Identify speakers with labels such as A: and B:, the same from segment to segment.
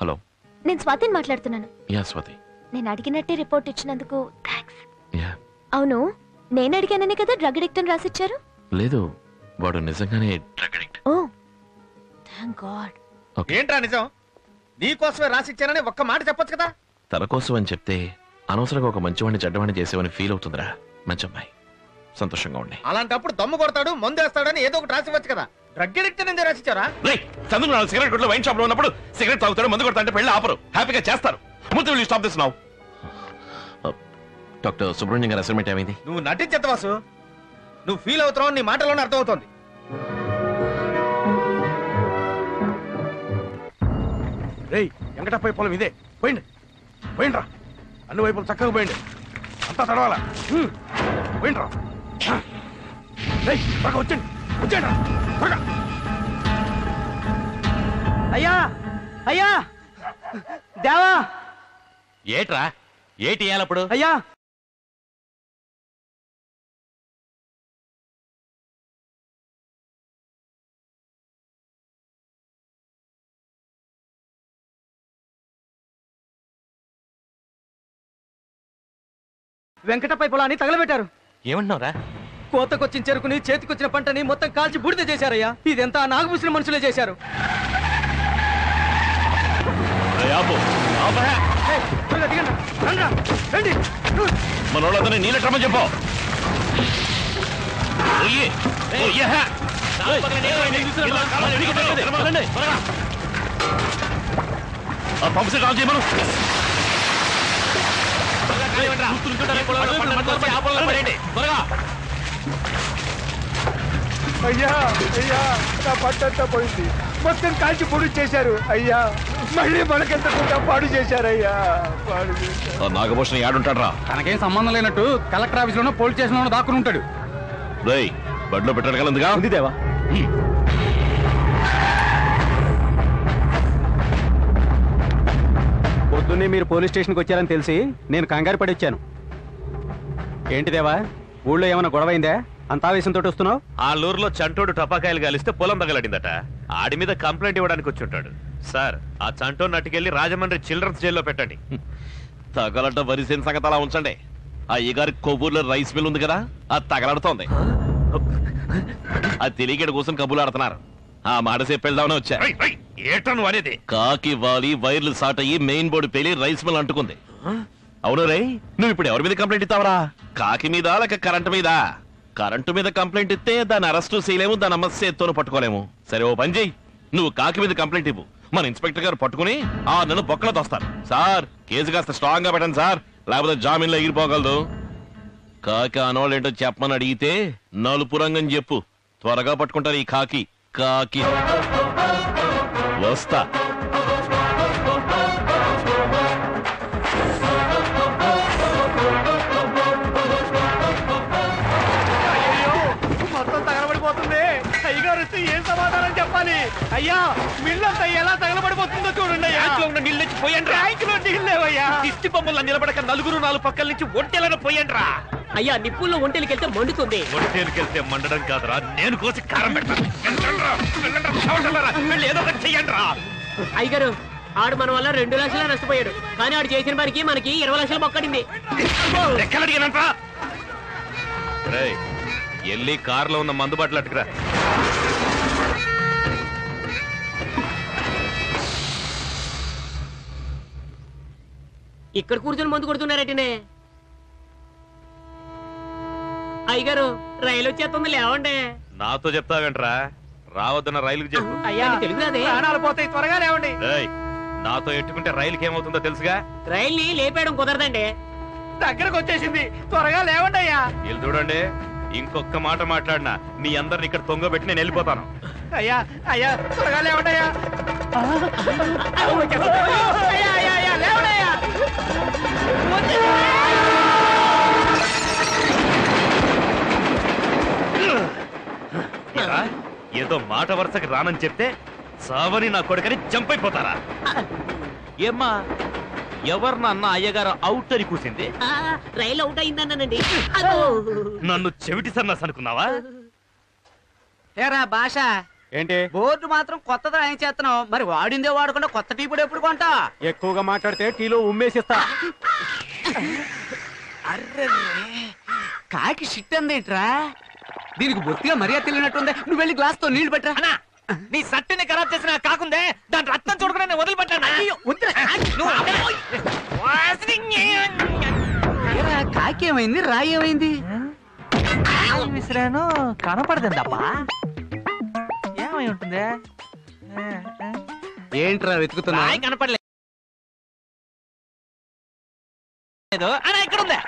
A: Hello,
B: నేను స్వాతిని మాట్లాడుతున్నాను.
A: Yeah Swathi.
B: నేను అడిగినట్టే రిపోర్ట్ ఇచ్చినందుకు థాంక్స్.
A: యా.
B: అవును, నేను అడిగాననే కదా డ్రగ్ అడిక్ట్ అని రాసిచ్చారు?
A: లేదు, వాడు నిజంగానే డ్రగ్ అడిక్ట్.
B: ఓ థాంక్ గాడ్.
C: ఏంట్రా నిజం? నీకోసమే రాసిచ్చానని ఒక్క మాట చెప్పొచ్చు కదా.
A: తన కోసం అని చెప్తే అనవసరంగా ఒక మంచివాడిని చెడ్డవాడిని చేసేవని ఫీల్ అవుతుందిరా. మంచి అమ్మాయి, సంతోషంగా ఉండి.
C: అలాంటప్పుడు దమ్ము కొడతాడు, మందు వేస్తాడని ఏదో ఒకటి రాసివచ్చు కదా. డ్రగ్ అడిక్ట్ అని రాసిచ్చారా?
A: చంద్రుడు సిగరెట్ కొట్లో వైన్ షాప్ లో ఉన్నప్పుడు సిగరెట్ తాగుతాడు, మందు కొడతాంటే పెళ్లి ఆపరు, హ్యాపీగా చేస్తారు. ముందు will stop this now. Doctor Subrahmanyam గారి అసైన్మెంట్ ఏమైంది?
C: నువ్వు నటించద్దు వాసు. నువ్వు ఫీల్ అవుతున్నావు, నీ మాటలోనే అర్థమవుతోంది.
D: రేయ్, వెంకటప్పయ్య పొలం ఇదే. పోయింది పోయిండ్రా, అన్ని వైపులు చక్కగా పోయింది. అంతా తడవాలా? పోయిండ్రా. త్వరగా వచ్చండి, వచ్చేయండి త్వరగా.
E: అయ్యా అయ్యా దేవా.
A: ఏట్రా, ఏటి ఇయ్యాలప్పుడు?
E: అయ్యా వెంకటపై పొలాన్ని తగలబెట్టారు.
A: ఏమంటున్నావురా?
E: కోతకొచ్చిన చెరుకుని చేతికొచ్చిన పంటని మొత్తం కాల్చి బూడిద చేశారయ్యా. ఇదంతా నాగభూషణ మనుషులే చేశారు.
A: మనోళ్ళందరినీ నీళ్ళట్రమని చెప్పు. పంపు సెట్ ఆన్ చేయమను.
D: అయ్యా అయ్యా, నా పంటంతా పోయింది, మొత్తం కాల్చి పొడి చేశారు అయ్యా. మళ్ళీ మనకెంతకుండా పాడు చేశారయ్యా, పాడు చేశారు.
A: నాగభూషణ ఏడుంటాడు రా?
E: తనకేం సంబంధం లేనట్టు కలెక్టర్ ఆఫీస్ లోనో పోలీస్ స్టేషన్ లోనో దాక్కుని ఉంటాడు.
A: రేయ్, బడిలో పెట్టగలందుగా
E: ఉంది దేవా. పొద్దున్నే మీరు పోలీస్ స్టేషన్కి వచ్చారని తెలిసి నేను కంగారు పడి వచ్చాను. ఏంటి దేవా, ఊళ్ళో ఏమైనా గొడవైందా? అంత ఆవేశంతో వస్తున్నావు?
F: ఆ లూరులో చంటోడు టపాకాయలు గాలిస్తే పొలం తగలడిందట. ఆడి మీద కంప్లైంట్ ఇవ్వడానికి వచ్చి ఉంటాడు. సార్, ఆ చంటోని నట్టుకెళ్లి రాజమండ్రి చిల్డ్రన్స్ జైల్లో పెట్టండి.
A: తగలట వరిసేన సంగతి అలా ఉంచండి. ఆ ఈగారి కొవ్వూరులో రైస్ మిల్ ఉంది కదా, అది తగలడుతోంది. అది తెలియకడ కూర్చొని కబులు ఆడుతున్నారు. ఆ మాట సేపు వెళ్దామని వచ్చా.
F: ఏటను అనేది?
A: కాకి వాలి వైర్లు సాట్ అయ్యి మెయిన్ బోర్డు పేలి రైస్ మిల్ అంటుకుంది. అవును రే, నువ్వు ఇప్పుడు ఎవరి మీద కంప్లైంట్ ఇస్తావరా? కాకి మీద లేక కరెంటు మీద? కరెంటు మీద కంప్లైంట్ ఇస్తే దాన్ని అరెస్టు చేయలేము, దాని అమ్మ చేత్తోను పట్టుకోలేము. సరే, ఓ పని చెయ్యి, నువ్వు కాకి మీద కంప్లైంట్ ఇవ్వు. మన ఇన్స్పెక్టర్ గారు పట్టుకుని నన్ను బొక్కలో తోస్తారు. సార్, కేసు కాస్త స్ట్రాంగ్ గా పెట్టండి సార్, లేకపోతే జామీన్లో ఎగిరిపోగలదు. కాకి అనోళ్ళు ఏంటో చెప్పమని అడిగితే నలుపు రంగని చెప్పు, త్వరగా పట్టుకుంటారు ఈ కాకి. కాకి వస్తా.
D: మొత్తం తగలబడిపోతుంది. అయ్యగారు వస్తే ఏం సమాధానం చెప్పాలి? అయ్యా, మిల్లంతా ఎలా తగలబడిపోతుందో చూడండి.
F: నీళ్ళు వచ్చి పోయండి.
D: ట్యాంకులో నీళ్ళేవయ్యా.
F: దిష్టి బొమ్మల్లో నిలబడక నలుగురు నాలుగు పక్కల నుంచి ఒంటెలను పోయండ్రా.
E: అయ్యా, నిప్పుల్లో ఒంటెలకెళ్తే మండుతుంది.
F: ఒంటేరుకెళ్తే మండడం కాదురా, నేను కోసి కారం పెట్టాను. ఏదో ఒకటి చెయ్యండిరా.
E: అయ్యగారు, ఆడు మన వల్ల 2 లక్షలు నష్టపోయాడు, కానీ ఆడు చేసిన పనికి మనకి 20 లక్షలు మొక్కడింది.
F: లెక్కలు అడిగానంటరా. ఎల్లి కారులో ఉన్న మందు బాటలు అట్టుకురా.
E: ఇక్కడ కూర్చొని మందు కొడుతున్నారటనే. అయ్యగారు, రైలు వచ్చేస్తుంది, లేవండి.
F: నాతో చెప్తావేంట్రా? రావద్దన్న రైలుకి చెప్పు.
E: అయ్యా, తెలుగుదే.
D: ప్రాణాలు పోతాయి, త్వరగా లేవండి.
F: నాతో ఎట్టుకుంటే రైలుకి ఏమవుతుందో తెలుసుగా.
E: రైల్ని లేపేయడం కుదరదండి.
D: దగ్గరకు వచ్చేసింది, త్వరగా లేవండి అయ్యా.
F: వీళ్ళు చూడండి, ఇంకొక మాట మాట్లాడినా మీ అందరిని ఇక్కడ తొంగబెట్టి నేను వెళ్ళిపోతాను.
D: అయ్యా అయ్యా, త్వరగా లేవండి అయ్యా. లేవండి అయ్యా.
F: ఏదో మాట వరుసకి రానని చెప్తే సావని నా కొడుకని జంప్ అయిపోతారా? ఏమ్మా, ఎవరు నాన్న అయ్యగారు అవుట్ అని కూసింది?
E: రైలు అవుట్ అయిందన్నానండి.
F: నన్ను చెవిటి సన్నాస్ అనుకున్నావా?
E: ఏరా భాష, ఏంటి
G: బోర్డు మాత్రం కొత్తది రాయించేస్తున్నావు, మరి వాడిందే వాడకుండా కొత్త టీ పొడి ఎప్పుడు కొంటా?
E: ఎక్కువగా మాట్లాడితే టీలో ఉమ్మేసిస్తా.
G: అర్రే, కాకి షిట్ అందేంట్రా? దీనికి బొత్తిగా మర్యాద తెలియనట్టుంది. నువ్వు వెళ్ళి గ్లాస్ తో నీళ్లు పెట్టరా.
C: అన్నా, నీ సట్టిని ఖరాబ్ చేసిన కాకుందే దాని రక్తం చూడకుండా నేను వదిలిపెట్టాను.
G: ఏరా, కాకి ఏమైంది, రాయి ఏమైంది?
C: విసిరాను కనపడదండబ్బా. ఏమై ఉంటుంది?
G: ఏంట్రా వెతుకుతున్నా?
C: కనపడలేదు. అన్నా ఇక్కడ ఉంది.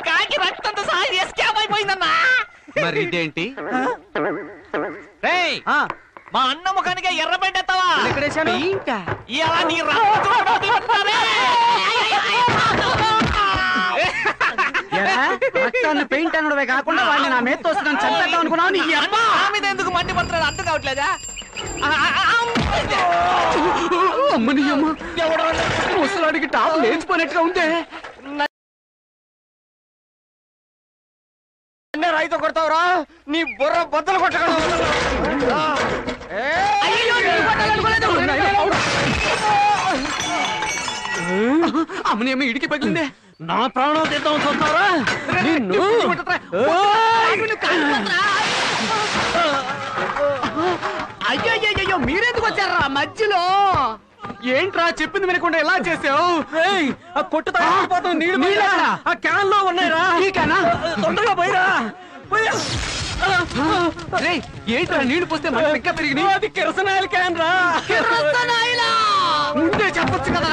C: కాకి రక్తంతో సహా ఎస్కేప్ అయిపోయిందన్నా.
G: మరి ఇదేంటి?
C: రేయ్, మా అన్న ముఖానికి ఎర్ర పెట్టేస్తావా?
G: ఎక్కడేశాను?
C: ఇలా నీ రక్తం చూడకుండా వదిలిపెడతానే.
G: రక్తాన్ని పెయింట్ అనడమే కాకుండా వాడిని నా మీద తోస్తున్నాను చంపేద్దాం అనుకున్నావు. నీ అమ్మ
C: నా మీద ఎందుకు మండి పడుతున్నాడు అర్థం కావట్లేదా?
G: అమ్మని అమ్మ, ముసలాడికి టాప్ లేచిపోయినట్టుగా ఉందే.
C: రైతు కొడతావురా, నీ బుర్ర బద్దలు కొట్టగలవు.
G: అమ్మని అమ్మ ఇడికి పగిలిందే.
E: నా ప్రాణం తీద్దాం చూస్తారా?
G: అయ్యో, మీరెందుకు వచ్చారా మధ్యలో? ఏంట్రా చెప్పింది వినకుండా ఎలా చేసావు?
E: ఆ కొట్టు తాగిపోతాం. నీళ్ళు ఆ క్యాన్ లో ఉన్నాయిరా.
G: ఈ క్యానా?
E: తొందరగా పోయిరా.
G: ఏంట్రా నీళ్లు పోస్తే మనకి ఇంకా పెరిగి?
E: అది కిరసనాయిల్ క్యాన్ రా.
G: ముందే చెప్పొచ్చు కదా.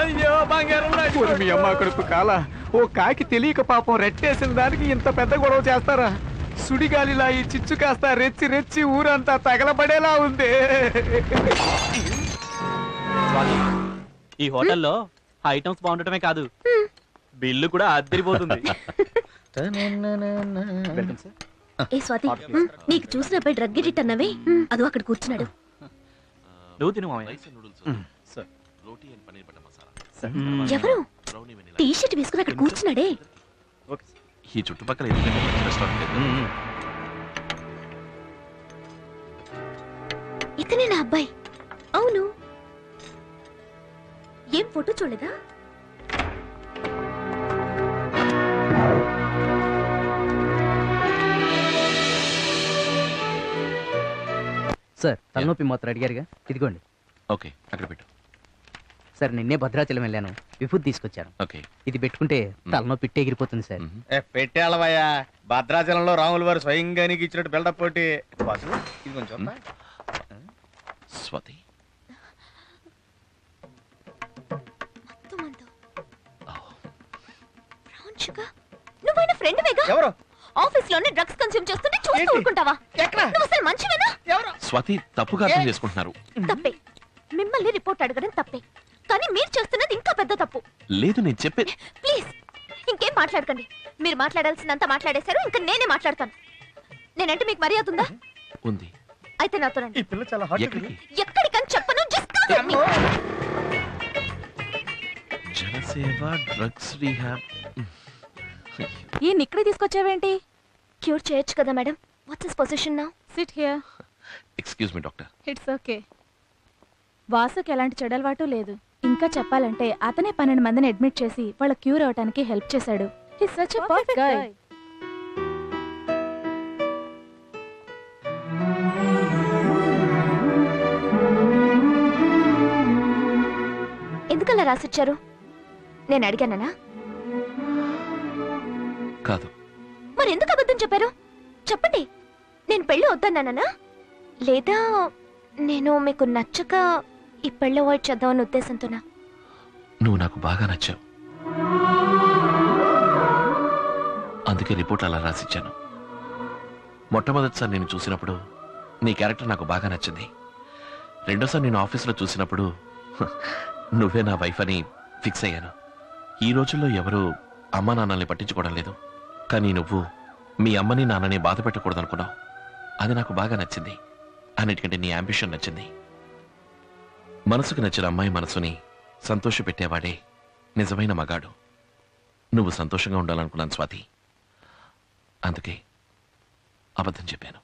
E: అయ్యో బంగారం. మీ అమ్మ కడుపు కాల. ఓ కాకి తెలియక పాపం రెట్టేసిన దానికి ఇంత పెద్ద గొడవ చేస్తారా? సుడిగాలిలా ఈ చిచ్చు కాస్త రెచ్చి రెచ్చి ఊరంతా తగలబడేలా ఉంది.
F: ఈ హోటల్లో ఐటమ్స్ బాగుండటమే కాదు, బిల్లు కూడా అద్దరిపోతుంది.
B: ఏ స్వాతి, నీకు చూసిన అబ్బాయి డ్రగ్ ఎడిట్ అన్నవే, అదో అక్కడ కూర్చున్నాడు.
F: నువ్వు తిను మామయ్య.
B: ఎవరు? టీ షర్ట్ వేసుకుని అక్కడ కూర్చున్నాడే.
A: ఈ చుట్టుపక్కల ఎందుకంటే మంచి రెస్టారెంట్ లేదు.
B: ఇతనే నా అబ్బాయి. అవును, ఏం ఫోటో చూడలేదా?
G: సార్, తలనొప్పి మాత్రం అడిగారుగా, ఇదిగోండి.
A: ఓకే, అక్కడ పెట్టు.
G: సార్, నిన్నే భద్రాచలం వెళ్ళాను, విభూతి తీసుకొచ్చాను.
A: ఓకే.
G: ఇది పెట్టుకుంటే తలనొప్పి ఇట్టే ఎగిరిపోతుంది సార్.
C: పెట్టేళ్ళవయ్యా, భద్రాచలంలో రాముల వారు స్వయంగా నీకు ఇచ్చినట్టు బిల్డప్ పోటీ. ఇది కొంచెం
A: స్వాతి,
B: నువ్వైనా ఫ్రెండ్ వేగా?
C: ఎవరు?
B: ఆఫీస్ లోనే డ్రగ్స్ కన్స్యూమ్ చేస్తుంటే చూస్తూ ఊరుకుంటావా?
C: ఎక్కడ?
B: నువ్వు అసలు మంచివేనా?
C: ఎవరు?
A: స్వాతి తప్పుగా అర్థం చేసుకుంటున్నారు.
B: తప్పే. మిమ్మల్ని రిపోర్ట్ అడగడం తప్పే, కానీ మీరు చేస్తున్నది ఇంకా పెద్ద తప్పు.
A: లేదు, నేను చెప్పే.
B: ప్లీజ్ ఇంకేం మాట్లాడకండి. మీరు మాట్లాడాల్సినంత మాట్లాడేశారు, ఇంకా నేనే మాట్లాడతాను. నేనంటే మీకు మర్యాద ఉందా?
A: ఉంది.
B: అయితే నాతో రండి.
C: ఈ పిల్ల చాలా హాట్.
A: ఎక్కడికి?
B: ఎక్కడికని చెప్పను. Just come with me.
A: జనసేవ drugs rehab.
B: ఈ నిక్కడి తీసుకొచ్చావేంటి? క్యూర్ చేయొచ్చు కదా madam. What's his position now?
H: SIT here.
A: Excuse me doctor.
H: It's okay. Vasuki ఎలాంటి చెడలవాటు లేదు. ఇంకా చెప్పాలంటే అతనే 12 మందిని అడ్మిట్ చేసి వాళ్ళ క్యూర్ అవటానికి హెల్ప్ చేశాడు. His such a perfect guy.
B: ఎందుకలా రాసిచ్చారు? నేను అడిగానా?
A: కాదు.
B: మరి ఎందుకు అబద్ధం చెప్పారు? చెప్పండి. నేను పెళ్లి వద్దన్నానా, లేదా నేను మీకు నచ్చక ఈ పెళ్లి అవాయిడ్ చేద్దామన్న ఉద్దేశంతోనా?
A: నువ్వు నాకు బాగా నచ్చావు, అందుకే రిపోర్ట్ అలా రాసిచ్చాను. మొట్టమొదటిసారి నేను చూసినప్పుడు నీ క్యారెక్టర్ నాకు బాగా నచ్చింది. రెండోసారి నేను ఆఫీస్లో చూసినప్పుడు నువ్వే నా వైఫ్ అని ఫిక్స్ అయ్యాను. ఈ రోజుల్లో ఎవరు అమ్మా నాన్నల్ని పట్టించుకోవడం లేదు, కానీ నువ్వు మీ అమ్మని నాన్నని బాధ పెట్టకూడదనుకున్నావు. అది నాకు బాగా నచ్చింది. అన్నిటికంటే నీ అంబిషన్ నచ్చింది. మనసుకు నచ్చిన అమ్మాయి మనసుని సంతోషపెట్టేవాడే నిజమైన మగాడు. నువ్వు సంతోషంగా ఉండాలనుకున్నాను స్వాతి, అందుకే అబద్ధం చెప్పాను.